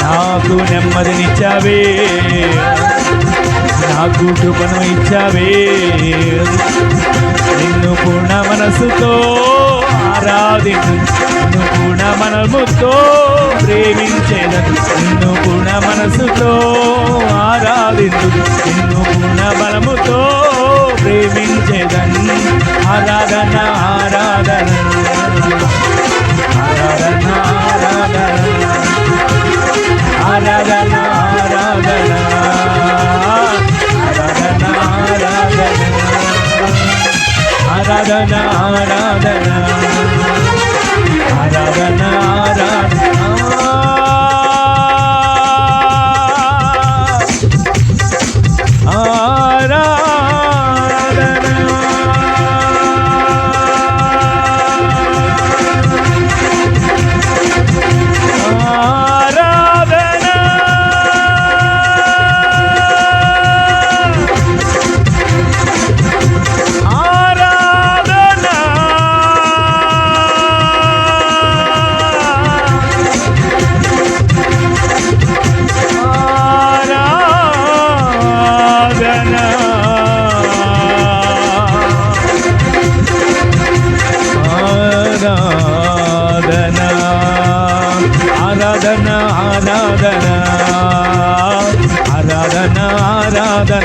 నాకు నెమ్మదినిచ్చావే, నాకు కృపను ఇచ్చావే. నిన్ను పూర్ణ మనసుతో ఆరాధించు, నిన్ను పూర్ణ మనముతో ప్రేమించేదను. నిన్ను పూర్ణ మనసుతో ఆరాధించు, నిన్ను పూర్ణ బలముతో ప్రేమించేదను. ఆరాధన ఆరాధన ఆరాధన ఆరాధన ఆరాధన ఆరాధన ఆరాధన ఆరాధన ఆరాధన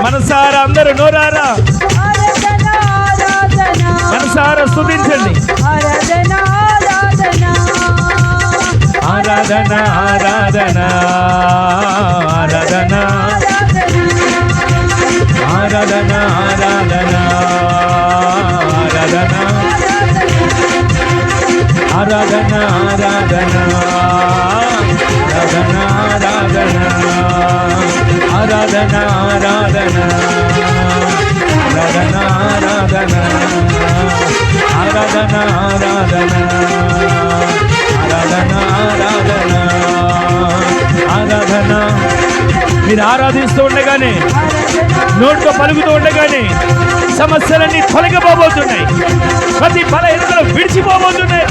మనసారా అందరూ నోరారా మనసారా స్తుతించండి. ఆరాధన ఆరాధన ఆరాధన ఆరాధన ఆరాధన ఆరాధన ఆరాధన ఆరాధన ఆరాధన ఆరాధన ఆరాధన ఆరాధన ఆరాధన ఆరాధన ఆరాధన ఆరాధన ఆరాధన ఆరాధన ఆరాధన. మీరు ఆరాధిస్తూ ఉండగానే, నోట్లో పలుకుతూ ఉండగానే సమస్యలన్నీ తొలగిపోబోతున్నాయి, ప్రతి బలహీనతలు విడిచిపోబోతున్నాయి.